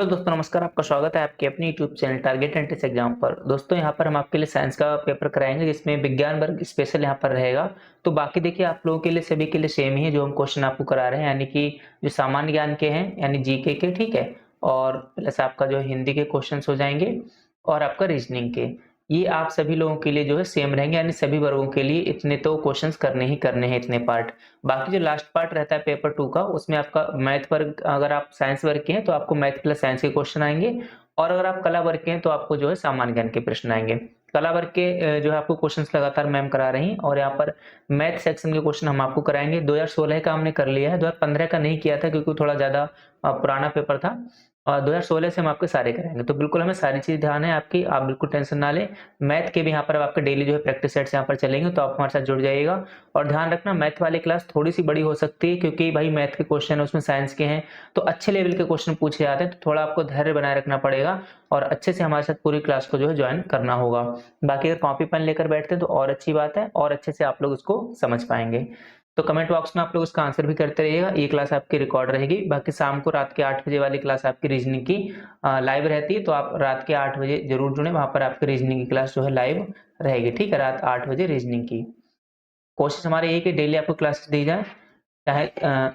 तो दोस्तों नमस्कार, आपका स्वागत है आपके अपने YouTube channel target entrance exam पर। दोस्तों यहाँ पर हम आपके लिए साइंस का पेपर कराएंगे जिसमें विज्ञान वर्ग स्पेशल यहाँ पर रहेगा। तो बाकी देखिए आप लोगों के लिए सभी के लिए सेम ही है जो हम क्वेश्चन आपको करा रहे हैं, यानी कि जो सामान्य ज्ञान के हैं यानी जीके के, ठीक है। और प्लस आपका जो हिंदी के क्वेश्चन हो जाएंगे और आपका रीजनिंग के, ये आप सभी लोगों के लिए जो है सेम रहेंगे, यानी सभी वर्गों के लिए इतने तो क्वेश्चंस करने ही करने हैं, इतने पार्ट। बाकी जो लास्ट पार्ट रहता है पेपर 2 का, उसमें आपका मैथ वर्ग, अगर आप साइंस वर्ग के हैं तो आपको मैथ प्लस साइंस के क्वेश्चन आएंगे, और अगर आप कला वर्ग के हैं तो आपको जो है सामान्य ज्ञान के प्रश्न आएंगे। कला वर्ग के जो है आपको क्वेश्चंस लगातार मैम करा रही हैं, और यहाँ पर मैथ सेक्शन के क्वेश्चन हम आपको कराएंगे। 2016 का हमने कर लिया है, 2015 का नहीं किया था क्योंकि थोड़ा ज्यादा पुराना पेपर था, और 2016 से हम आपके सारे कराएंगे। तो बिल्कुल हमें सारी चीज ध्यान है आपकी, आप बिल्कुल टेंशन ना लें। मैथ के भी यहाँ पर आपके डेली जो है प्रैक्टिस सेट्स यहाँ पर चलेंगे, तो आप हमारे साथ जुड़ जाइएगा। और ध्यान रखना मैथ वाली क्लास थोड़ी सी बड़ी हो सकती है क्योंकि भाई मैथ के क्वेश्चन है उसमें साइंस के हैं, तो अच्छे लेवल के क्वेश्चन पूछे जाते हैं, तो थोड़ा आपको धैर्य बनाए रखना पड़ेगा और अच्छे से हमारे साथ पूरी क्लास को जो है ज्वाइन करना होगा। बाकी अगर कॉपी पेन लेकर बैठते हैं तो और अच्छी बात है, और अच्छे से आप लोग उसको समझ पाएंगे। तो कमेंट बॉक्स में आप लोग उसका आंसर भी करते रहिएगा। ये क्लास आपकी रिकॉर्ड रहेगी, बाकी शाम को रात के 8 बजे वाली क्लास आपकी रीजनिंग की लाइव रहती है, तो आप रात के 8 बजे जरूर जुड़े, वहां पर आपकी रीजनिंग की क्लास जो है लाइव रहेगी, ठीक है। रात 8 बजे रीजनिंग की कोशिश हमारी यही कि डेली आपको क्लासेस दी जाए, चाहे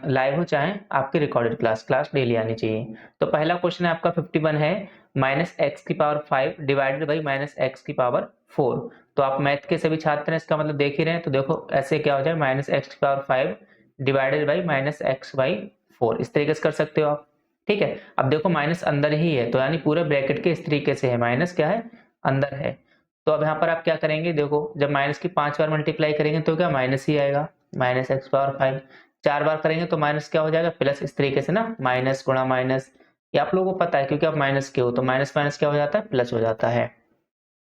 लाइव हो चाहे आपकी रिकॉर्डेड क्लास, क्लास डेली आनी चाहिए। तो पहला क्वेश्चन है आपका 51 है, -x⁵ डिवाइडेड बाई -x⁴। तो आप मैथ के सभी छात्र हैं, इसका मतलब देख ही रहे हैं, तो देखो ऐसे क्या हो जाए, -x⁵ डिवाइडेड बाई -x/4, इस तरीके से कर सकते हो आप, ठीक है। अब देखो माइनस अंदर ही है, तो यानी पूरे ब्रैकेट के इस तरीके से है, माइनस क्या है, अंदर है। तो अब यहाँ पर आप क्या करेंगे, देखो जब माइनस की 5 बार मल्टीप्लाई करेंगे तो क्या माइनस ही आएगा, -x⁵। 4 बार करेंगे तो माइनस क्या हो जाएगा, प्लस, इस तरीके से ना, माइनस गुणा माइनस, ये आप लोगों को पता है क्योंकि आप माइनस के हो, तो माइनस माइनस क्या हो जाता है, प्लस हो जाता है।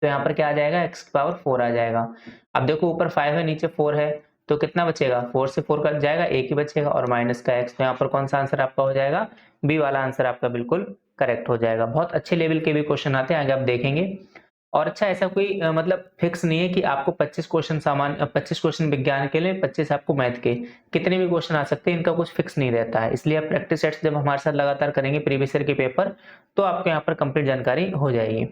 तो यहाँ पर क्या आ जाएगा, x⁴ आ जाएगा। अब देखो ऊपर 5 है नीचे 4 है, तो कितना बचेगा, 4 से 4 कट जाएगा, एक ही बचेगा, और माइनस का x, तो यहाँ पर कौन सा आंसर आपका हो जाएगा, बी वाला आंसर आपका बिल्कुल करेक्ट हो जाएगा। बहुत अच्छे लेवल के भी क्वेश्चन आते हैं, आगे आप देखेंगे। और अच्छा, ऐसा कोई मतलब फिक्स नहीं है कि आपको 25 क्वेश्चन विज्ञान के लिए, 25 आपको मैथ के, कितने भी क्वेश्चन आ सकते हैं, इनका कुछ फिक्स नहीं रहता है। इसलिए आप प्रैक्टिस सेट्स जब हमारे साथ लगातार करेंगे प्रीवियस ईयर के पेपर, तो आपको यहाँ पर कंप्लीट जानकारी हो जाएगी।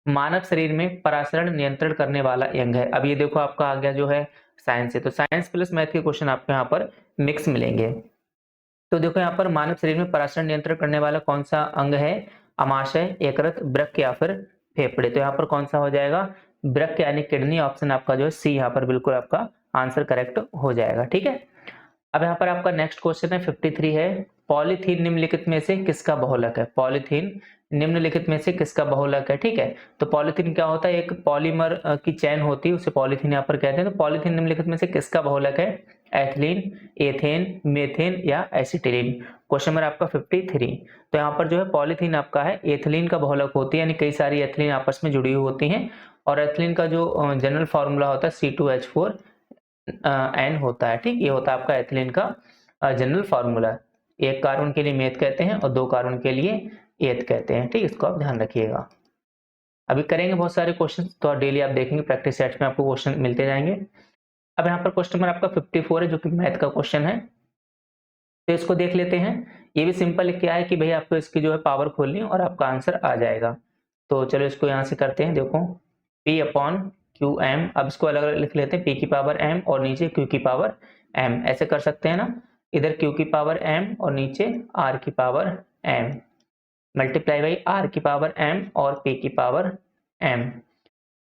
मानव शरीर में परासरण नियंत्रण करने वाला अंग है। अब ये देखो आपका आ गया जो है साइंस है, तो साइंस प्लस मैथ के क्वेश्चन आपको यहाँ पर मिक्स मिलेंगे। तो देखो यहाँ पर मानव शरीर में परासरण नियंत्रण करने वाला कौन सा अंग है, अमाशय, यकृत, वृक्क या फिर फेफड़े। तो यहाँ पर कौन सा हो जाएगा, वृक्क यानी किडनी, ऑप्शन आपका जो है सी यहाँ पर बिल्कुल आपका आंसर करेक्ट हो जाएगा, ठीक है। अब यहाँ पर आपका नेक्स्ट क्वेश्चन है 53 है, पॉलीथीन निम्नलिखित में से किसका बहुलक है। पॉलीथीन निम्नलिखित में से किसका बहुलक है, ठीक है। तो पॉलीथीन क्या होता है, एक पॉलीमर की चैन होती है, उसे पॉलीथीन यहाँ पर कहते हैं। तो पॉलीथीन निम्नलिखित में से किसका बहुलक है, एथिलीन, एथेन, मेथेन या एसिटिलीन। क्वेश्चन नंबर आपका 53। तो यहाँ पर जो है पॉलीथीन आपका है एथिलीन का बहुलक होती है, यानी कई सारी एथिलीन आपस में जुड़ी हुई होती हैं, और एथिलीन का जो जनरल फॉर्मूला होता है C2H4 एन होता है, ठीक। ये होता है आपका एथिलीन का जनरल फार्मूला। एक कार्बन के लिए मेथ कहते हैं और 2 कार्बन के लिए एथ कहते हैं, ठीक। इसको आप ध्यान रखिएगा। अभी करेंगे बहुत सारे क्वेश्चन, तो डेली आप देखेंगे प्रैक्टिस सेट्स में आपको क्वेश्चन मिलते जाएंगे। अब यहाँ पर क्वेश्चन नंबर आपका 54 है जो कि मैथ का क्वेश्चन है, तो इसको देख लेते हैं। ये भी सिंपल क्या है कि भाई आपको इसकी जो है पावर खोलनी है और आपका आंसर आ जाएगा। तो चलो इसको यहाँ से करते हैं, देखो P/QM, अब इसको अलग अलग लिख लेते हैं, P की पावर M और नीचे Q की पावर M, ऐसे कर सकते हैं ना। इधर Q की पावर M और नीचे R की power M, multiply by R की पावर M और P की पावर M।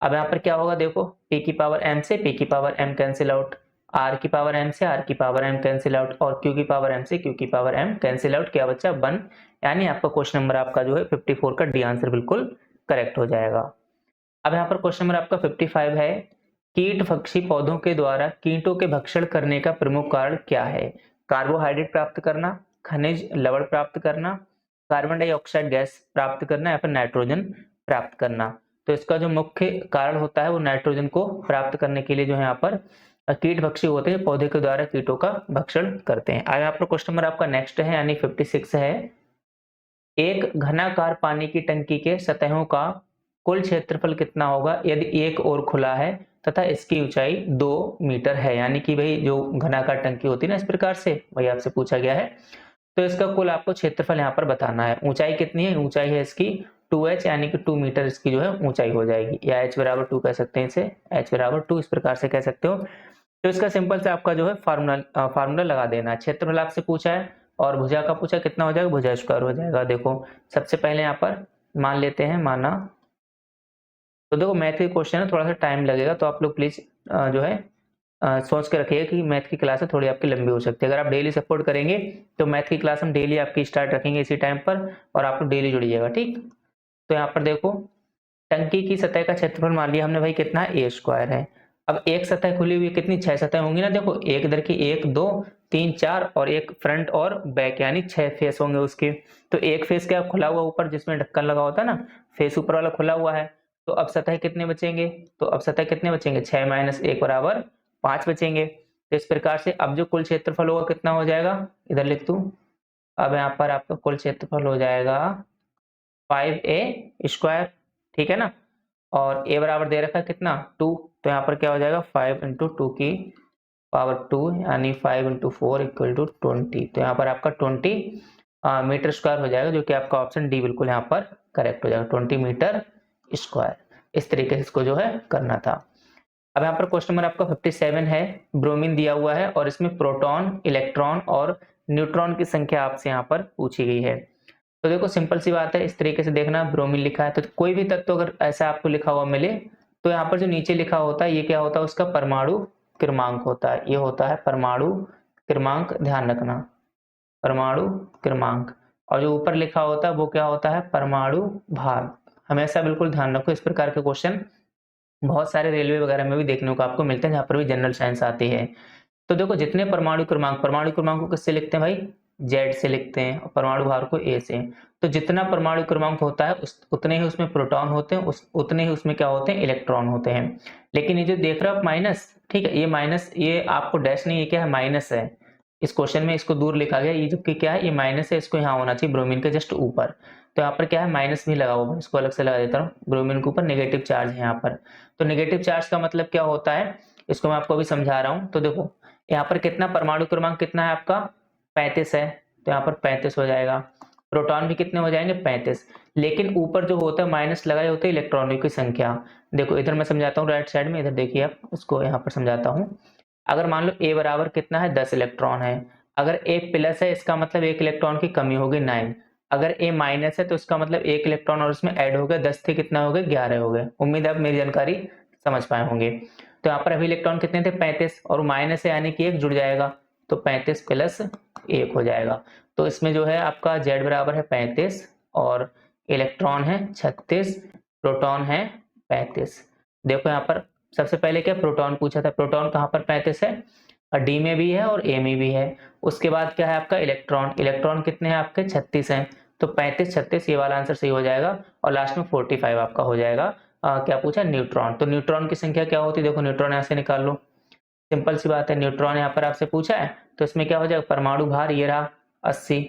अब यहाँ पर क्या होगा, देखो P की पावर M से P की power M cancel out, R की पावर M से R की पावर M कैंसिल आउट, और Q की पावर M से Q की पावर M कैंसिल आउट, क्या बचा 1, यानी आपका क्वेश्चन नंबर आपका जो है 54 का डी आंसर बिल्कुल करेक्ट हो जाएगा। अब यहाँ पर क्वेश्चन नंबर आपका 55 है, कीट भक्षी पौधों के द्वारा कीटों के भक्षण करने का प्रमुख कारण क्या है। कार्बोहाइड्रेट प्राप्त करना, खनिज लवण प्राप्त करना, कार्बन डाइऑक्साइड गैस प्राप्त करना, या फिर नाइट्रोजन प्राप्त करना। तो इसका जो मुख्य कारण होता है वो नाइट्रोजन को प्राप्त करने के लिए जो है यहाँ पर कीट भक्षी होते हैं, पौधे के द्वारा कीटों का भक्षण करते हैं। यहाँ पर क्वेश्चन नंबर आपका नेक्स्ट है, यानी 56 है, एक घनाकार पानी की टंकी के सतहों का कुल क्षेत्रफल कितना होगा यदि एक ओर खुला है तथा इसकी ऊंचाई 2 मीटर है। यानी कि भाई जो घनाकार टंकी होती है ना, इस प्रकार से भाई आपसे पूछा गया है, तो इसका कुल आपको क्षेत्रफल यहाँ पर बताना है। ऊंचाई कितनी है, ऊंचाई है इसकी 2h यानी कि 2 मीटर इसकी जो है ऊंचाई हो जाएगी, या h बराबर 2 कह सकते हैं इसे, h बराबर 2 इस प्रकार से कह सकते हो। तो इसका सिंपल से आपका जो है फार्मूला लगा देना है। क्षेत्रफल आपसे पूछा है और भुजा का पूछा, कितना हो जाएगा, भुजा स्क्वायर हो जाएगा। देखो सबसे पहले यहाँ पर मान लेते हैं, माना, तो देखो मैथ के क्वेश्चन है, थोड़ा सा टाइम लगेगा, तो आप लोग प्लीज जो है सोच के रखिएगा कि मैथ की क्लास थोड़ी आपकी लंबी हो सकती है। अगर आप डेली सपोर्ट करेंगे तो मैथ की क्लास हम डेली आपकी स्टार्ट रखेंगे इसी टाइम पर, और आप लोग डेली जुड़िएगा, ठीक। तो यहाँ पर देखो टंकी की सतह का क्षेत्रफल मान लिया हमने भाई, कितना है, ए स्क्वायर है। अब एक सतह खुली हुई, कितनी, 6 सतह होंगी ना। देखो एक इधर की 1 2 3 4 और एक फ्रंट और बैक, यानी 6 फेस होंगे उसके। तो एक फेस क्या खुला हुआ ऊपर, जिसमें ढक्कन लगा होता है ना, फेस ऊपर वाला खुला हुआ है। तो अब सतह कितने बचेंगे, तो अब सतह कितने बचेंगे, 6 माइनस 1 बराबर 5 बचेंगे। तो इस प्रकार से अब जो कुल क्षेत्रफल होगा कितना हो जाएगा, इधर लिख दूं। अब यहाँ पर आपका कुल क्षेत्रफल हो जाएगा 5a स्क्वायर, ठीक है ना। और a बराबर दे रखा है कितना, 2। तो यहाँ पर क्या हो जाएगा, 5 इंटू 2 की पावर 2 यानी 5 इंटू 4 इक्वल टू 20। तो यहाँ पर आपका 20 मीटर स्क्वायर हो जाएगा, जो कि आपका ऑप्शन डी बिल्कुल यहाँ पर करेक्ट हो जाएगा, 20 मीटर स्क्वायर। इस तरीके से इसको जो है करना था। अब यहाँ पर क्वेश्चन नंबर आपका 57 है। ब्रोमीन दिया हुआ है और इसमें प्रोटॉन, इलेक्ट्रॉन और न्यूट्रॉन की संख्या आपसे यहाँ पर पूछी गई है। तो देखो सिंपल सी बात है, इस तरीके से देखना, ब्रोमीन लिखा है तो कोई भी तत्व अगर ऐसा आपको लिखा हुआ मिले, तो यहाँ पर जो नीचे लिखा होता है ये क्या होता है, उसका परमाणु क्रमांक होता है। ये होता है परमाणु क्रमांक, ध्यान रखना, परमाणु क्रमांक। और जो ऊपर लिखा होता है वो क्या होता है, परमाणु भार। हमेशा बिल्कुल ध्यान रखो, इस प्रकार के क्वेश्चन बहुत सारे रेलवे वगैरह में भी देखने को आपको मिलते हैं, जहाँ पर भी जनरल साइंस आती है। तो देखो जितने परमाणु क्रमांक को किससे लिखते हैं भाई, जेड से लिखते हैं, और परमाणु भार को ए से। तो जितना परमाणु क्रमांक होता है उतने ही उसमें प्रोटॉन होते हैं, उतने ही उसमें क्या होते हैं, इलेक्ट्रॉन होते हैं। लेकिन ये जो देख रहे हो आप माइनस, ठीक है, ये माइनस, ये आपको डैश नहीं, ये क्या है, माइनस है। इस क्वेश्चन में इसको दूर लिखा गया, ये जबकि क्या है, ये माइनस है, इसको यहाँ होना चाहिए ब्रोमीन के जस्ट ऊपर। तो यहाँ पर क्या है, माइनस भी लगा हुआ है, इसको अलग से लगा देता हूँ, ब्रोमीन के ऊपर नेगेटिव चार्ज है यहाँ पर। तो नेगेटिव चार्ज का मतलब क्या होता है, इसको मैं आपको अभी समझा रहा हूँ। तो देखो यहाँ पर कितना परमाणु क्रमांक कितना है आपका, 35 है। तो यहाँ पर 35 हो जाएगा। प्रोटॉन भी कितने हो जाएंगे, 35। लेकिन ऊपर जो होता है माइनस लगाए होते हैं इलेक्ट्रॉनों की संख्या। देखो इधर मैं समझाता हूँ राइट साइड में, इधर देखिए आप, उसको यहाँ पर समझाता हूँ। अगर मान लो a बराबर कितना है, 10 इलेक्ट्रॉन है। अगर a प्लस है, इसका मतलब 1 इलेक्ट्रॉन की कमी होगी, 9। अगर a माइनस है तो इसका मतलब 1 इलेक्ट्रॉन और इसमें ऐड हो गया, 10 थे कितना हो गए, 11 हो गए। उम्मीद है आप मेरी जानकारी समझ पाए होंगे। तो यहाँ पर अभी इलेक्ट्रॉन कितने थे, 35, और माइनस है यानी कि 1 जुड़ जाएगा, तो 35 प्लस 1 हो जाएगा। तो इसमें जो है आपका z बराबर है 35, और इलेक्ट्रॉन है 36, प्रोटॉन है 35। देखो यहाँ पर सबसे पहले क्या प्रोटॉन पूछा था, प्रोटॉन कहाँ पर 35 है, और डी में भी है और ए में भी है। उसके बाद क्या है आपका इलेक्ट्रॉन, इलेक्ट्रॉन कितने हैं आपके, 36 हैं। तो 35 36 ये वाला आंसर सही हो जाएगा, और लास्ट में 45 आपका हो जाएगा। क्या पूछा, न्यूट्रॉन। तो न्यूट्रॉन की संख्या क्या होती है, देखो न्यूट्रॉन यहाँ से निकाल लो, सिंपल सी बात है, न्यूट्रॉन यहाँ पर आपसे पूछा है, तो इसमें क्या हो जाएगा, परमाणु भार ये रहा 80,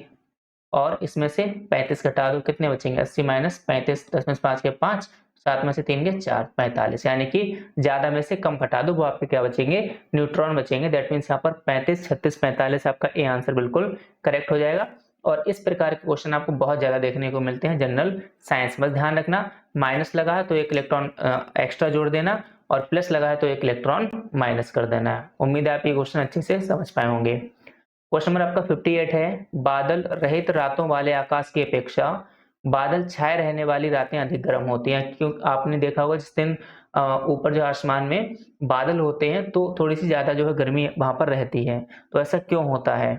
और इसमें से 35 घटा दो, कितने बचेंगे, 80 माइनस 35, 10 में से 5 के 5, 7 में से 3 के 4, 45, यानी कि ज्यादा में से कम घटा दो, वो आपके क्या बचेंगे, न्यूट्रॉन बचेंगे। दैट मीन्स यहाँ पर 35 36 45 आपका ए आंसर बिल्कुल करेक्ट हो जाएगा। और इस प्रकार के क्वेश्चन आपको बहुत ज्यादा देखने को मिलते हैं जनरल साइंस। बस ध्यान रखना, माइनस लगा है तो 1 इलेक्ट्रॉन एक्स्ट्रा जोड़ देना, और प्लस लगा है तो 1 इलेक्ट्रॉन माइनस कर देना है। उम्मीद है आप ये क्वेश्चन अच्छे से समझ पाए होंगे। क्वेश्चन नंबर आपका 58 है। बादल रहित रातों वाले आकाश की अपेक्षा बादल छाए रहने वाली रातें अधिक गर्म होती हैं। क्यों, आपने देखा होगा जिस दिन ऊपर जो आसमान में बादल होते हैं तो थोड़ी सी ज्यादा जो है गर्मी वहां पर रहती है। तो ऐसा क्यों होता है,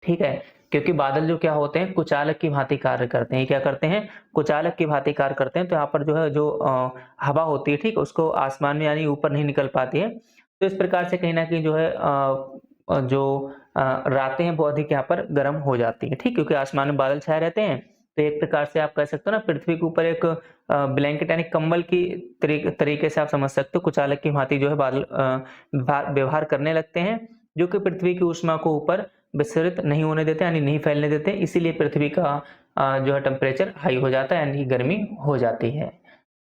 ठीक है, क्योंकि बादल जो क्या होते हैं, कुचालक की भांति कार्य करते हैं। क्या करते हैं, कुचालक की भांति कार्य करते हैं। तो यहाँ पर जो है जो हवा होती है, ठीक, उसको आसमान में यानी ऊपर नहीं निकल पाती है। तो इस प्रकार से कहीं ना कहीं जो है जो रातें हैं वो अधिक यहाँ पर गर्म हो जाती है, ठीक, क्योंकि आसमान में बादल छाए रहते हैं। तो एक प्रकार से आप कह सकते हो ना, पृथ्वी के ऊपर एक ब्लैंकेट यानी कंबल की तरीके से आप समझ सकते हो, कुचालक की भांति जो है बादल व्यवहार करने लगते हैं, जो कि पृथ्वी की ऊष्मा को ऊपर विसरित नहीं होने देते, यानी नहीं फैलने देते। इसीलिए पृथ्वी का जो है टेम्परेचर हाई हो जाता है, यानी गर्मी हो जाती है।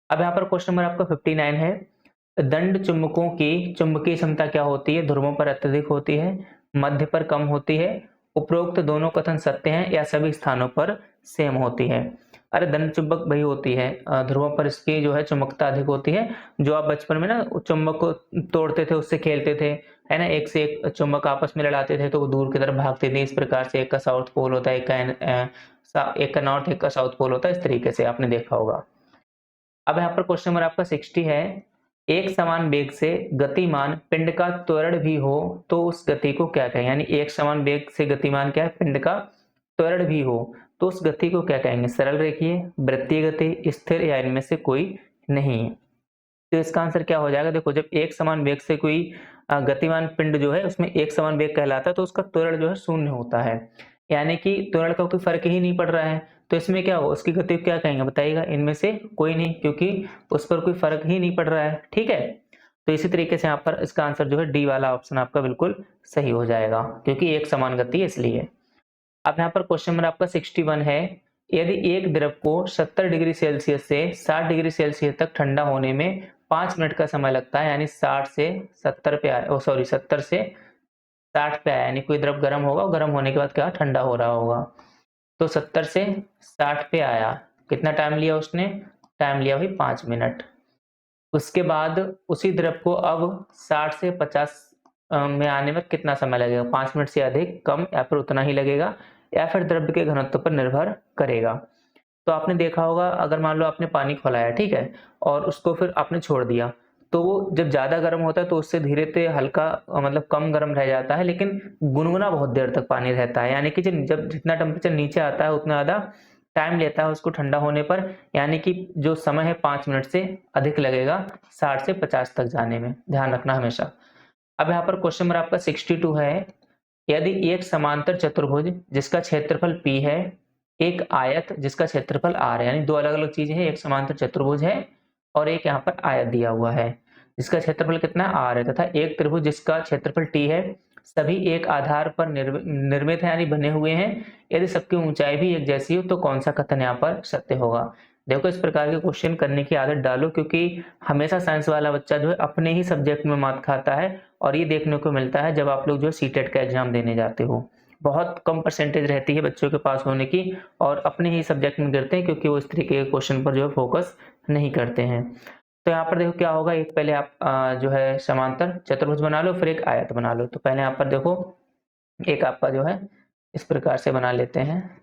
अब यहाँ पर क्वेश्चन नंबर आपका 59 है। दंड चुंबकों की चुंबकीय क्षमता क्या होती है, ध्रुवों पर अत्यधिक होती है, मध्य पर कम होती है, उपरोक्त दोनों कथन सत्य हैं या सभी स्थानों पर सेम होती है। अरे धन चुंबक वही होती है, ध्रुवों पर इसकी जो है चुंबकता अधिक होती है। जो आप बचपन में ना चुंबक को तोड़ते थे, उससे खेलते थे, है ना, एक से एक चुंबक आपस में लड़ाते थे तो वो दूर की तरफ भागते थे। इस प्रकार से एक का साउथ पोल होता है, एक का नॉर्थ, एक का साउथ पोल होता है, इस तरीके से आपने देखा होगा। अब यहाँ पर क्वेश्चन नंबर आपका 60 है, एक समान वेग से गतिमान पिंड का त्वरण भी हो तो उस गति को क्या कहें? यानी एक समान वेग से गतिमान क्या है? पिंड का त्वरण भी हो तो उस गति को क्या कहेंगे? सरल रेखीय, वृत्तीय गति, स्थिर या इनमें से कोई नहीं। तो इसका आंसर क्या हो जाएगा? देखो, जब एक समान वेग से कोई गतिमान पिंड जो है उसमें एक समान वेग कहलाता है तो उसका त्वरण जो है शून्य होता है, यानी कि त्वरण का कोई फर्क ही नहीं पड़ रहा है। तो इसमें क्या होगा? उसकी गति को क्या कहेंगे बताइएगा? इनमें से कोई नहीं, क्योंकि उस पर कोई फर्क ही नहीं पड़ रहा है। ठीक है, तो इसी तरीके से यहाँ पर इसका आंसर जो है डी वाला ऑप्शन आपका बिल्कुल सही हो जाएगा, क्योंकि एक समान गति है इसलिए। अब यहाँ पर क्वेश्चन नंबर आपका 61 है, यदि एक द्रव को 70 डिग्री सेल्सियस से 60 डिग्री सेल्सियस तक ठंडा होने में 5 मिनट का समय लगता है, यानी 60 से 70 पे आया, सॉरी 70 से 60 पे आया, यानी कोई द्रव गर्म होगा, गर्म होने के बाद क्या ठंडा हो रहा होगा। तो 70 से 60 पे आया, कितना टाइम लिया उसने? टाइम लिया भाई 5 मिनट। उसके बाद उसी द्रव को अब 60 से 50 में आने में कितना समय लगेगा? 5 मिनट से अधिक, कम, या फिर उतना ही लगेगा, या फिर द्रव्य के घनत्व पर निर्भर करेगा। तो आपने देखा होगा, अगर मान लो आपने पानी खोला है, ठीक है, और उसको फिर आपने छोड़ दिया, तो वो जब ज़्यादा गर्म होता है तो उससे धीरे से हल्का मतलब कम गर्म रह जाता है, लेकिन गुनगुना बहुत देर तक पानी रहता है, यानी कि जब जितना टेम्परेचर नीचे आता है उतना ज़्यादा टाइम लेता है उसको ठंडा होने पर, यानी कि जो समय है 5 मिनट से अधिक लगेगा 60 से 50 तक जाने में, ध्यान रखना हमेशा। अब यहाँ पर क्वेश्चन नंबर आपका 62 है, यदि एक समांतर चतुर्भुज जिसका क्षेत्रफल P है, एक आयत जिसका क्षेत्रफल R है, यानी दो अलग अलग चीजें हैं, एक समांतर चतुर्भुज है और एक यहाँ पर आयत दिया हुआ है जिसका क्षेत्रफल कितना है? R है, तथा एक त्रिभुज जिसका क्षेत्रफल T है, सभी एक आधार पर निर्मित है यानी बने हुए हैं, यदि सबकी ऊंचाई भी एक जैसी हो तो कौन सा कथन यहाँ पर सत्य होगा? देखो, इस प्रकार के क्वेश्चन करने की आदत डालो, क्योंकि हमेशा साइंस वाला बच्चा जो है अपने ही सब्जेक्ट में मात खाता है, और ये देखने को मिलता है जब आप लोग जो सीटेट का एग्जाम देने जाते हो, बहुत कम परसेंटेज रहती है बच्चों के पास होने की, और अपने ही सब्जेक्ट में गिरते हैं क्योंकि वो इस तरीके के क्वेश्चन पर जो है फोकस नहीं करते हैं। तो यहाँ पर देखो क्या होगा, एक पहले आप जो है समांतर चतुर्भुज बना लो, फिर एक आयत बना लो। तो पहले यहाँ पर देखो, एक आपका जो है इस प्रकार से बना लेते हैं,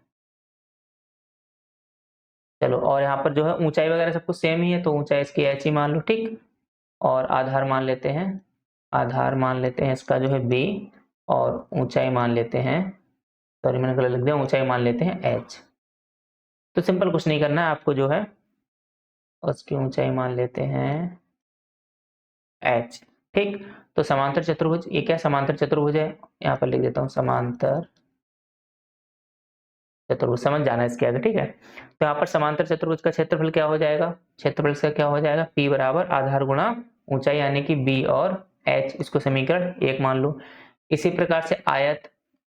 चलो, और यहाँ पर जो है ऊंचाई वगैरह सब कुछ सेम ही है, तो ऊंचाई इसकी एच ही मान लो, ठीक, और आधार मान लेते हैं, आधार मान लेते हैं इसका जो है बी, और ऊंचाई मान लेते हैं, सॉरी मैंने गलत लिख दिया, ऊंचाई मान लेते हैं एच। तो सिंपल, कुछ नहीं करना है आपको, जो है उसकी ऊंचाई मान लेते हैं एच, ठीक। तो समांतर चतुर्भुज, ये क्या समांतर चतुर्भुज है, यहाँ पर लिख देता हूँ समांतर चतुर्भुज, समझ जाना इसके आगे, ठीक है। तो यहाँ पर समांतर चतुर्भुज का क्षेत्रफल क्या हो जाएगा? क्षेत्रफल से क्या हो जाएगा? P बराबर आधार गुणा ऊंचाई, यानी कि B और H, इसको समीकरण 1 मान लो। इसी प्रकार से आयत,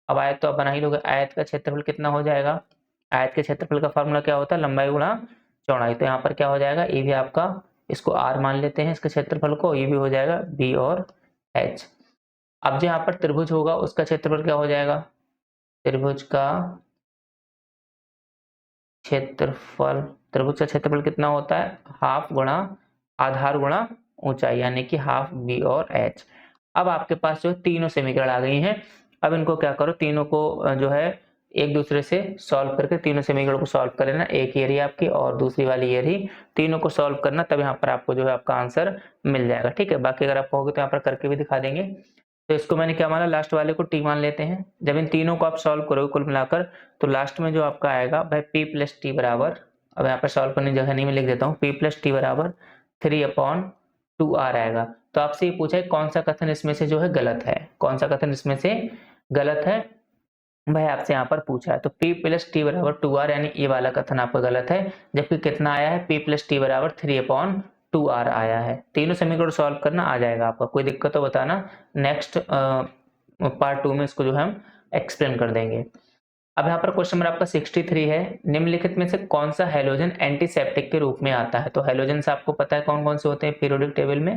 अब आयत तो आप बना ही लोगे, आयत का क्षेत्रफल कितना हो जाएगा? आयत के क्षेत्रफल का फॉर्मूला क्या होता है? लंबाई गुणा चौड़ाई। तो यहाँ पर क्या हो जाएगा? ये भी आपका, इसको R मान लेते हैं इसके क्षेत्रफल को, ये भी हो जाएगा B और H। अब जो यहाँ पर त्रिभुज होगा उसका क्षेत्रफल क्या हो जाएगा? त्रिभुज का क्षेत्रफल, त्रिभुज का क्षेत्रफल कितना होता है? हाफ गुणा आधार गुणा ऊंचाई, यानी कि हाफ बी और एच। अब आपके पास जो तीनों समीकरण आ गई हैं, अब इनको क्या करो, तीनों को जो है एक दूसरे से सॉल्व करके तीनों समीकरण को सॉल्व कर लेना। एक ये रही आपकी और दूसरी वाली ये रही, तीनों को सॉल्व करना, तब यहाँ पर आपको जो है आपका आंसर मिल जाएगा, ठीक है। बाकी अगर आप कहोगे तो यहाँ पर करके भी दिखा देंगे। तो इसको मैंने क्या माना, लास्ट वाले को टी मान लेते हैं। जब इन तीनों को आप सॉल्व करोगे कुल मिलाकर, तो लास्ट में जो आपका आएगा भाई p प्लस टी बराबर, अब यहाँ पर सॉल्व करने की जगह नहीं, मैं लिख देता हूँ p प्लस टी बराबर 3/2r आएगा। तो आपसे ये पूछा है कौन सा कथन इसमें से जो है गलत है, कौन सा कथन इसमें से गलत है भाई, आपसे यहाँ पर पूछा है। तो p प्लस टी बराबर 2r, यानी ये वाला कथन आपका गलत है, जबकि कितना आया है? p प्लस टी बराबर 3/2r आया है। तीनों समीकरण सॉल्व करना आ जाएगा आपका, कोई दिक्कत हो बताना, नेक्स्ट पार्ट 2 में इसको जो है हम एक्सप्लेन कर देंगे। अब यहाँ पर क्वेश्चन नंबर आपका 63 है, निम्नलिखित में से कौन सा हैलोजन एंटीसेप्टिक के रूप में आता है? तो हैलोजन आपको पता है कौन कौन से होते हैं पीरियोडिक टेबल में,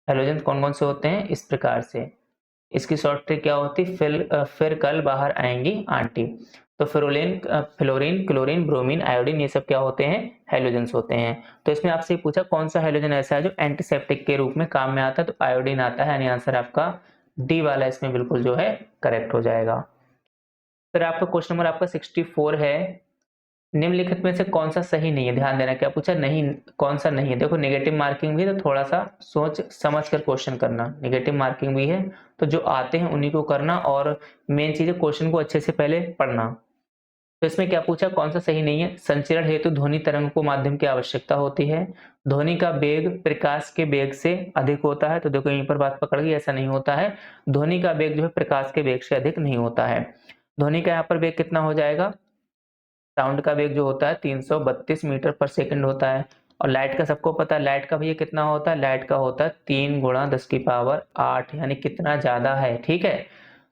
हैलोजन कौन कौन से होते हैं इस प्रकार से, इसकी शॉर्ट ट्रिक क्या होती, फिर कल बाहर आएंगी आंटी। तो फ्लोरीन, क्लोरीन, ब्रोमीन, आयोडीन, ये सब क्या होते हैं, हेलोजेंस होते हैं। तो इसमें आपसे पूछा कौन सा हेलोजन ऐसा है जो एंटीसेप्टिक के रूप में काम में आता है, तो आयोडीन आता है, यानी आंसर आपका डी वाला इसमें बिल्कुल जो है करेक्ट हो जाएगा। फिर आपका क्वेश्चन नंबर आपका 64 है, निम्नलिखित में से कौन सा सही नहीं है। ध्यान देना क्या पूछा, नहीं कौन सा नहीं है। देखो नेगेटिव मार्किंग भी, तो थोड़ा सा सोच समझ कर क्वेश्चन करना, नेगेटिव मार्किंग भी है तो जो आते हैं उन्हीं को करना, और मेन चीज है क्वेश्चन को अच्छे से पहले पढ़ना। तो इसमें क्या पूछा, कौन सा सही नहीं है। संचरण हेतु ध्वनि तरंग को माध्यम की आवश्यकता होती है। ध्वनि का वेग प्रकाश के वेग से अधिक होता है। तो देखो यहीं पर बात पकड़ गई, ऐसा नहीं होता है। ध्वनि का वेग जो है प्रकाश के वेग से अधिक नहीं होता है। ध्वनि का यहाँ पर वेग कितना हो जाएगा, साउंड का वेग जो होता है 332 मीटर पर सेकंड होता है। और लाइट का सबको पता है, लाइट का भैया कितना होता है, लाइट का होता है 3 गुणा 10 की पावर 8, यानी कितना ज्यादा है। ठीक है,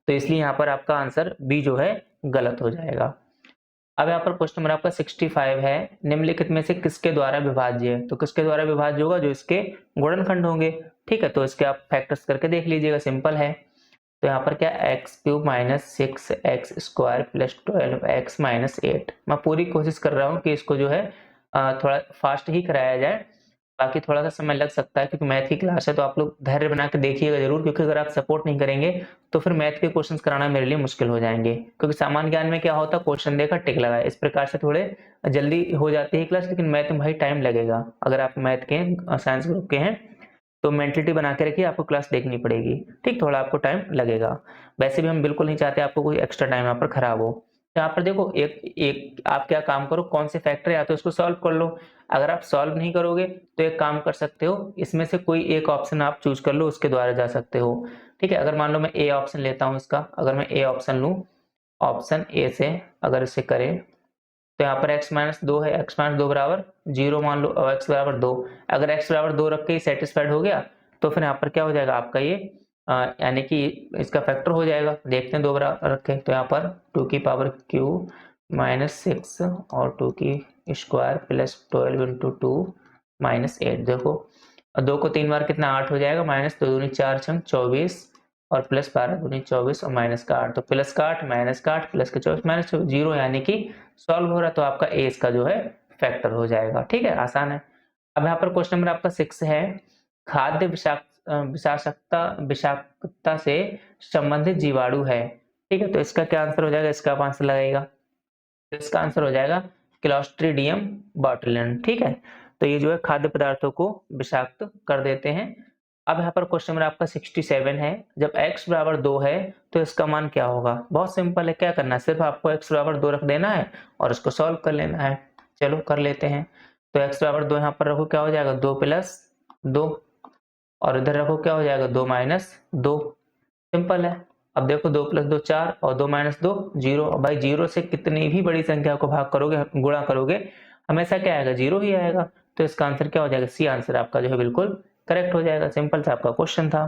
तो इसलिए यहाँ पर आपका आंसर बी जो है गलत हो जाएगा। अब यहाँ पर क्वेश्चन नंबर आपका 65 है, निम्नलिखित में से किसके द्वारा विभाज्य है। तो किसके द्वारा विभाज्य होगा, जो इसके गुणनखंड होंगे। ठीक है, तो इसके आप फैक्टर्स करके देख लीजिएगा, सिंपल है। तो यहाँ पर क्या, x cube minus 6x² plus 12x-8। मैं पूरी कोशिश कर रहा हूँ कि इसको जो है थोड़ा फास्ट ही कराया जाए, बाकी थोड़ा सा समय लग सकता है क्योंकि मैथ की क्लास है। तो आप लोग धैर्य बना के देखिएगा जरूर, क्योंकि अगर आप सपोर्ट नहीं करेंगे तो फिर मैथ के क्वेश्चन कराना मेरे लिए मुश्किल हो जाएंगे। क्योंकि सामान्य ज्ञान में क्या होता है, क्वेश्चन देखा टिक लगाया, इस प्रकार से थोड़े जल्दी हो जाती है क्लास, लेकिन मैथ में भाई टाइम लगेगा। अगर आप मैथ के साइंस ग्रुप के हैं तो मेंटलिटी बना के रखिए, आपको क्लास देखनी पड़ेगी। ठीक, थोड़ा आपको टाइम लगेगा। वैसे भी हम बिल्कुल नहीं चाहते आपको कोई एक्स्ट्रा टाइम यहाँ पर खराब हो। यहाँ पर देखो एक एक आप क्या काम करो, कौन से फैक्टर या तो इसको सॉल्व कर लो। अगर आप सॉल्व नहीं करोगे तो एक काम कर सकते हो, इसमें से कोई एक ऑप्शन आप चूज कर लो, उसके द्वारा जा सकते हो। ठीक है, अगर मान लो मैं ए ऑप्शन लेता हूँ इसका, अगर मैं ए ऑप्शन लूँ, ऑप्शन ए से अगर इसे करें, तो यहाँ पर x-2 है, x-2 बराबर 0 मान लो, और x बराबर 2। अगर x बराबर 2 रख के सेटिस्फाइड हो गया तो फिर यहाँ पर क्या हो जाएगा आपका ये यानी कि इसका फैक्टर हो जाएगा। देखते हैं 2 बराबर रखे, तो यहाँ पर 2 की पावर क्यू माइनस 6 और 2 की स्क्वायर प्लस 12 इंटू 2 माइनस 8। देखो 2 को 3 बार कितना 8 हो जाएगा, माइनस 2 दूनी 4 छंग 24 और प्लस 12 दूनी 24 और माइनस का 8, तो प्लस का 8 माइनस का 8 प्लस का 24 माइनस 0, यानी कि सॉल्व हो रहा है। तो आपका ए इसका जो है फैक्टर हो जाएगा। ठीक है, आसान है। अब यहाँ पर क्वेश्चन नंबर आपका 6 है, खाद्य विषाक्तता से संबंधित जीवाणु है। ठीक है, तो इसका क्या आंसर हो जाएगा, इसका आप आंसर लगाएगा, तो इसका आंसर हो जाएगा क्लॉस्ट्रीडियम बोटुलिन। ठीक है, तो ये जो है खाद्य पदार्थों को विषाक्त कर देते हैं। अब यहाँ पर क्वेश्चन नंबर आपका 67 है, जब x बराबर 2 है तो इसका मान क्या होगा। बहुत सिंपल है, क्या करना है, सिर्फ आपको x बराबर 2 रख देना है और इसको सॉल्व कर लेना है। चलो कर लेते हैं। तो x बराबर 2 यहाँ पर रखो, क्या हो जाएगा 2 प्लस 2, और इधर रखो क्या हो जाएगा 2 माइनस 2। सिंपल है। अब देखो 2 प्लस 2 4 और 2 माइनस 2 0। भाई जीरो से कितनी भी बड़ी संख्या को भाग करोगे, गुणा करोगे, हमेशा क्या आएगा, जीरो ही आएगा। तो इसका आंसर क्या हो जाएगा, सी आंसर आपका जो है बिल्कुल करेक्ट हो जाएगा। सिंपल सा आपका क्वेश्चन था।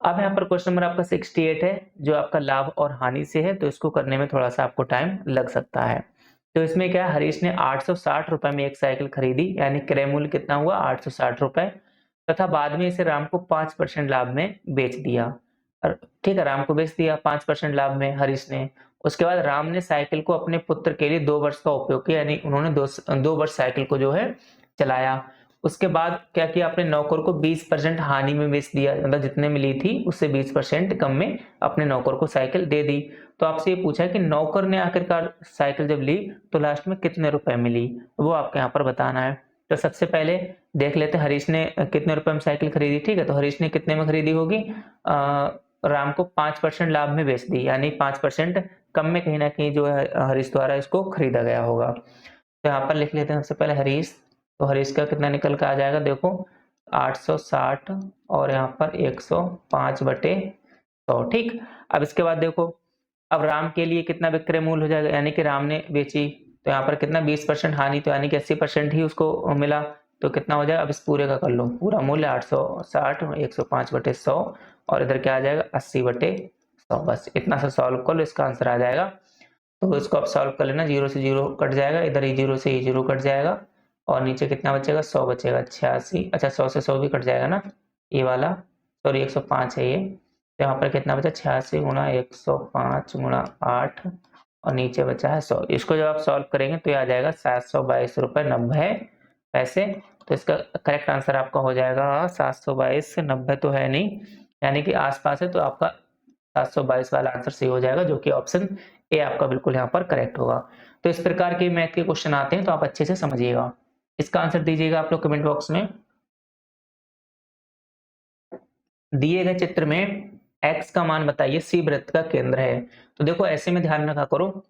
अब यहाँ पर क्वेश्चन नंबर आपका 68 है, जो आपका लाभ और हानि से है, तो इसको करने में थोड़ा सा आपको टाइम लग सकता है। तो इसमें क्या है, हरीश ने 860 रुपए में एक साइकिल खरीदी, यानी क्रय मूल्य कितना हुआ 860 रुपए, तथा बाद में इसे राम को 5% लाभ में बेच दिया। ठीक है, राम को बेच दिया 5% लाभ में हरीश ने। उसके बाद राम ने साइकिल को अपने पुत्र के लिए 2 वर्ष का उपयोग किया, यानी उन्होंने 2 वर्ष साइकिल को जो है चलाया। उसके बाद क्या किया, अपने नौकर को 20% हानि में बेच दिया, मतलब जितने में ली थी उससे 20% कम में अपने नौकर को साइकिल दे दी। तो आपसे ये पूछा कि नौकर ने आखिरकार साइकिल जब ली तो लास्ट में कितने रुपए में ली, वो आपको यहाँ पर बताना है। तो सबसे पहले देख लेते हैं हरीश ने कितने रुपए में साइकिल खरीदी। ठीक है, तो हरीश ने कितने में खरीदी होगी, राम को 5% लाभ में बेच दी, यानी 5% कम में कहीं ना कहीं जो है हरीश द्वारा इसको खरीदा गया होगा। तो यहाँ पर लिख लेते हैं सबसे पहले हरीश। तो हरीश का कितना निकल कर आ जाएगा, देखो 860 और यहाँ पर 105 बटे 100। ठीक, अब इसके बाद देखो, अब राम के लिए कितना विक्रय मूल्य हो जाएगा, यानी कि राम ने बेची, तो यहाँ पर कितना 20% हानि, तो यानी कि 80% ही उसको मिला। तो कितना हो जाएगा, अब इस पूरे का कर लो, पूरा मूल्य 860 105 बटे 100, और इधर क्या आ जाएगा 80 बटे 100। बस इतना सा सॉल्व कर लो, इसका आंसर आ जाएगा। तो इसको आप सॉल्व कर लेना, 0 से 0 कट जाएगा, इधर ही 0 से ही 0 कट जाएगा, और नीचे कितना बचेगा 100 बचेगा 86। अच्छा 100 से 100 भी कट जाएगा ना, ये वाला, सॉरी 105 है ये, तो यहाँ पर कितना बचा 86 गुणा 105 गुणा 8 और नीचे बचा है 100। इसको जब आप सॉल्व करेंगे तो ये आ जाएगा 722 रुपये 90 पैसे। तो इसका करेक्ट आंसर आपका हो जाएगा 722, 90 तो है नहीं, यानी कि आसपास है, तो आपका 722 वाला आंसर सही हो जाएगा, जो कि ऑप्शन ए आपका बिल्कुल यहाँ पर करेक्ट होगा। तो इस प्रकार के मैथ के क्वेश्चन आते हैं, तो आप अच्छे से समझिएगा। इसका आंसर दीजिएगा आप लोग कमेंट बॉक्स में। दिए गए चित्र में x का मान बताइए, सी वृत्त का केंद्र है। तो देखो ऐसे में ध्यान रखा करो,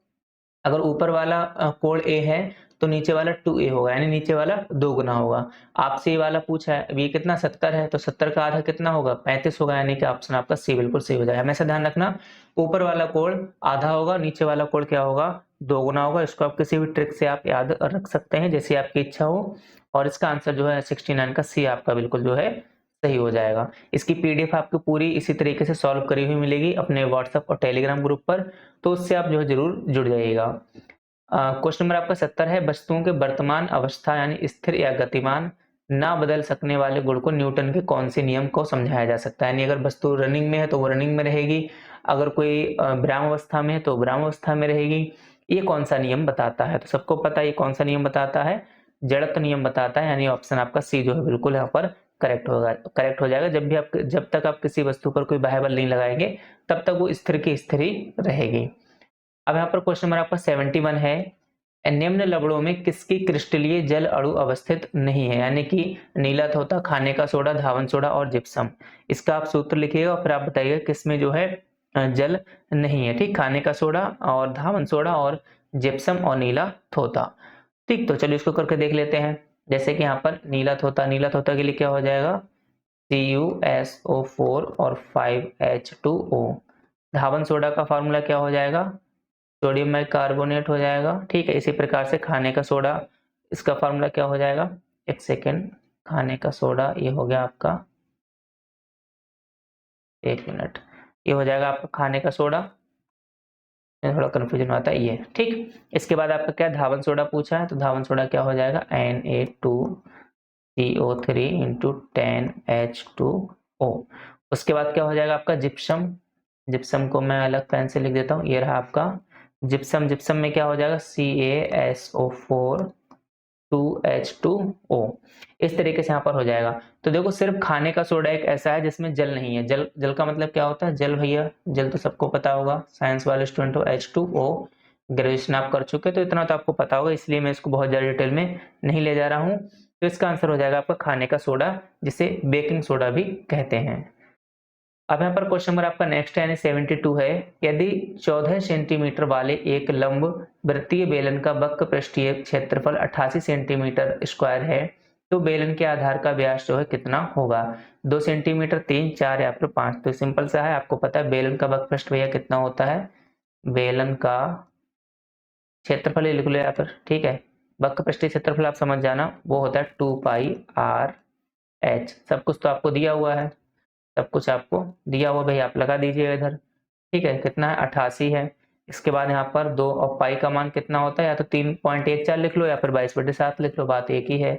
अगर ऊपर वाला कोण a है तो नीचे वाला 2a होगा, यानी नीचे वाला 2 गुना होगा। आपसे ये वाला पूछा है, अब ये कितना 70 है, तो 70 का आधा कितना होगा 35 होगा, यानी कि ऑप्शन आपका सी बिल्कुल सही हो जाएगा। हमेशा ध्यान रखना, ऊपर वाला कोण आधा होगा, नीचे वाला कोण क्या होगा 2 गुना होगा। इसको आप किसी भी ट्रिक से आप याद रख सकते हैं, जैसी आपकी इच्छा हो। और इसका आंसर जो है 69 का सी आपका बिल्कुल जो है सही हो जाएगा। इसकी पीडीएफ आपको पूरी इसी तरीके से सॉल्व करी हुई मिलेगी अपने व्हाट्सएप और टेलीग्राम ग्रुप पर, तो उससे आप जो है जरूर जुड़ जाइएगा। क्वेश्चन नंबर आपका 70 है, वस्तुओं के वर्तमान अवस्था यानी स्थिर या गतिमान ना बदल सकने वाले गुण को न्यूटन के कौन से नियम को समझाया जा सकता है। यानी अगर वस्तु रनिंग में है तो वो रनिंग में रहेगी, अगर कोई विराम अवस्था में है तो विराम अवस्था में रहेगी। ये कौन सा नियम बताता है, तो सबको पता है ये कौन सा नियम बताता है, जड़त्व नियम बताता है, यानी ऑप्शन आपका सी जो है बिल्कुल यहाँ पर करेक्ट हो जाएगा। जब तक आप किसी वस्तु पर कोई बाह्य बल नहीं लगाएंगे तब तक वो स्थिर की स्थिर ही रहेगी। अब यहाँ पर क्वेश्चन नंबर आपका 71 है, निम्न लवणों में किसकी क्रिस्टलीय जल अणु अवस्थित नहीं है। यानी कि नीला थोथा, खाने का सोडा, धावन सोडा और जिप्सम। इसका आप सूत्र लिखिएगा और फिर आप बताइएगा किसमें जो है जल नहीं है। ठीक, खाने का सोडा और धावन सोडा और जिप्सम और नीला थोथा। ठीक, तो चलिए इसको करके देख लेते हैं। जैसे कि यहाँ पर नीला थोथा के लिए क्या हो जाएगा CuSO4 और 5H2O। धावन सोडा का फार्मूला क्या हो जाएगा, सोडियम बाइकार्बोनेट हो जाएगा। ठीक है, इसी प्रकार से खाने का सोडा, इसका फार्मूला क्या हो जाएगा, एक सेकेंड, खाने का सोडा ये हो गया आपका, एक मिनट, ये हो जाएगा आपका खाने का सोडा, थोड़ा कंफ्यूजन आता है ये। ठीक, इसके बाद आपका क्या धावन सोडा पूछा है, तो धावन सोडा क्या हो जाएगा Na2CO3 इंटू 10H2O। उसके बाद क्या हो जाएगा आपका जिप्सम, जिप्सम को मैं अलग पेन से लिख देता हूँ, ये रहा आपका जिप्सम। जिप्सम में क्या हो जाएगा CaSO4 2H2O। इस तरीके से यहाँ पर हो जाएगा। तो देखो सिर्फ खाने का सोडा एक ऐसा है जिसमें जल नहीं है। जल का मतलब क्या होता है, जल भैया, जल तो सबको पता होगा, साइंस वाले स्टूडेंट हो, H2O ग्रेजुएशन आप कर चुके तो इतना तो आपको पता होगा, इसलिए मैं इसको बहुत ज़्यादा डिटेल में नहीं ले जा रहा हूँ। तो इसका आंसर हो जाएगा आपका खाने का सोडा, जिसे बेकिंग सोडा भी कहते हैं। अब यहाँ पर क्वेश्चन नंबर आपका नेक्स्ट है, यानी 72 है, यदि 14 सेंटीमीटर वाले एक लंब वृत्तीय बेलन का वक्र पृष्ठीय क्षेत्रफल 88 सेंटीमीटर स्क्वायर है, तो बेलन के आधार का व्यास जो है कितना होगा। 2 सेंटीमीटर, 3, 4 या फिर 5। तो सिंपल सा है, आपको पता है बेलन का वक्र पृष्ठ भैया कितना होता है, बेलन का क्षेत्रफल लिख लो या फिर, ठीक है, वक्र पृष्ठीय क्षेत्रफल आप समझ जाना, वो होता है 2πr/h। सब कुछ तो आपको दिया हुआ है, सब कुछ आपको दिया हुआ भाई, आप लगा दीजिएगा इधर। ठीक है, कितना है 88 है। इसके बाद यहाँ पर 2 और पाई का मान कितना होता है, या तो 3.14 लिख लो या फिर 22/7 लिख लो, बात एक ही है।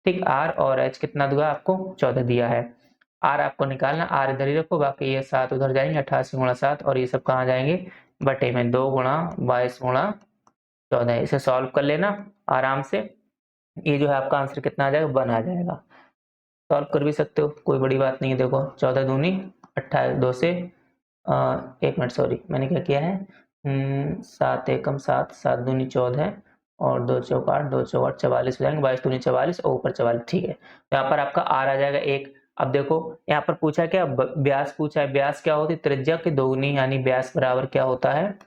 ठीक, आर और एच कितना दूंगा आपको 14 दिया है। आर आपको निकालना, आर इधर ही रखो, बाकी ये 7 उधर जाएंगे, 88 गुणा 7 और ये सब कहाँ जाएंगे बटे में, 2 गुणा 22 गुणा 14। इसे सॉल्व कर लेना आराम से, ये जो है आपका आंसर कितना आ जाएगा 1 आ जाएगा। सॉल्व कर भी सकते हो, कोई बड़ी बात नहीं है। देखो 14 दूनी 28, 2 से 1 मिनट, सॉरी मैंने क्या किया है, 7 एकम 7, 7 दूनी 14 और 2 चौक 8, 2 चौक 8, 44 हो जाएंगे, 22 दूनी 44 और ऊपर 44। ठीक है, तो यहाँ पर आपका आर आ जाएगा 1। अब देखो यहाँ पर पूछा क्या, व्यास पूछा है, व्यास क्या होती है त्रिज्या की दोगुनी, यानी व्यास बराबर क्या होता है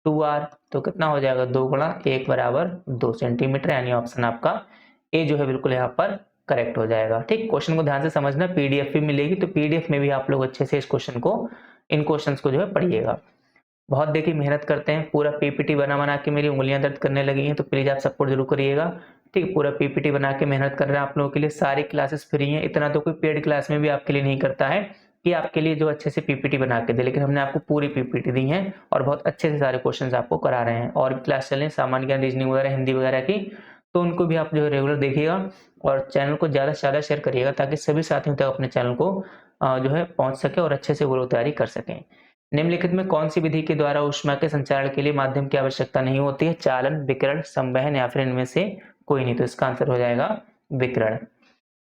2r। तो कितना हो जाएगा 2 गुणा 1 बराबर 2 सेंटीमीटर, यानी ऑप्शन आपका ए जो है बिल्कुल यहाँ पर करेक्ट हो जाएगा। ठीक, क्वेश्चन को ध्यान से समझना, पीडीएफ भी मिलेगी, तो पीडीएफ में भी आप लोग अच्छे से इस क्वेश्चन को, इन क्वेश्चंस को जो है पढ़िएगा। बहुत देखिए मेहनत करते हैं, पूरा पीपीटी बना के मेरी उंगलियां दर्द करने लगी हैं, तो प्लीज आप सपोर्ट जरूर करिएगा। ठीक, पूरा पीपीटी बना के मेहनत कर रहे हैं आप लोगों के लिए, सारी क्लासेस फ्री हैं, इतना तो कोई पेड क्लास में भी आपके लिए नहीं करता है कि आपके लिए जो अच्छे से पीपीटी बना के दे, लेकिन हमने आपको पूरी पीपीटी दी है और बहुत अच्छे से सारे क्वेश्चन आपको करा रहे हैं। और भी क्लास चलें सामान्य ज्ञान, रीजनिंग वगैरह, हिंदी वगैरह की, तो उनको भी आप जो है रेगुलर देखिएगा और चैनल को ज़्यादा से ज़्यादा शेयर करिएगा, ताकि सभी साथियों तक अपने चैनल को जो है पहुँच सके और अच्छे से वो लोग तैयारी कर सकें। निम्नलिखित में कौन सी विधि के द्वारा ऊष्मा के संचारण के लिए माध्यम की आवश्यकता नहीं होती है? चालन, विकिरण, संवहन या फिर इनमें से कोई नहीं। तो इसका आंसर हो जाएगा विकिरण।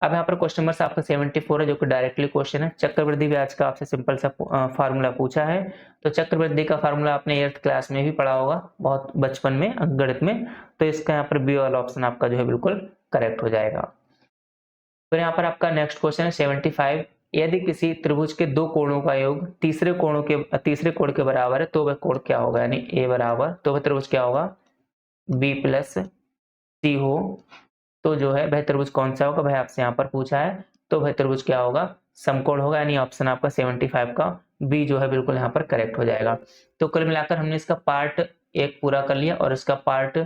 अब यहाँ पर क्वेश्चन नंबर आपका 74 है जो कि डायरेक्टली क्वेश्चन है। चक्रवृद्धि ब्याज का आपसे सिंपल सा फार्मूला पूछा है। तो चक्रवृद्धि का फार्मूला आपने 8th क्लास में भी पढ़ा होगा, बहुत बचपन में अंकगणित में। तो इसका यहाँ पर बी वाला ऑप्शन आपका जो है बिल्कुल करेक्ट हो जाएगा। फिर यहाँ पर आपका नेक्स्ट क्वेश्चन है 75। यदि किसी त्रिभुज के दो कोणों का योग तीसरे कोण के बराबर है तो वह कोण क्या होगा? यानी ए बराबर, तो वह त्रिभुज क्या होगा? बी प्लस सी हो तो जो है वह त्रिभुज कौन सा होगा? वह आपसे यहाँ पर पूछा है। तो वह त्रिभुज क्या होगा? समकोण होगा। यानी ऑप्शन आपका 75 का बी जो है बिल्कुल यहाँ पर करेक्ट हो जाएगा। तो कुल मिलाकर हमने इसका पार्ट 1 पूरा कर लिया और इसका पार्ट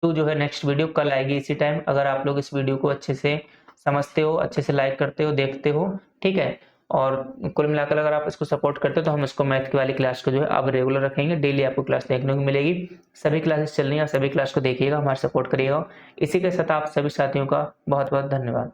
2 जो है नेक्स्ट वीडियो कल आएगी इसी टाइम। अगर आप लोग इस वीडियो को अच्छे से समझते हो, अच्छे से लाइक करते हो, देखते हो, ठीक है, और कुल मिलाकर अगर आप इसको सपोर्ट करते हो तो हम इसको मैथ की वाली क्लास को जो है अब रेगुलर रखेंगे। डेली आपको क्लास देखने को मिलेगी। सभी क्लासेस चल रही हैं, आप सभी क्लास को देखिएगा, हमारा सपोर्ट करिएगा। इसी के साथ आप सभी साथियों का बहुत बहुत धन्यवाद।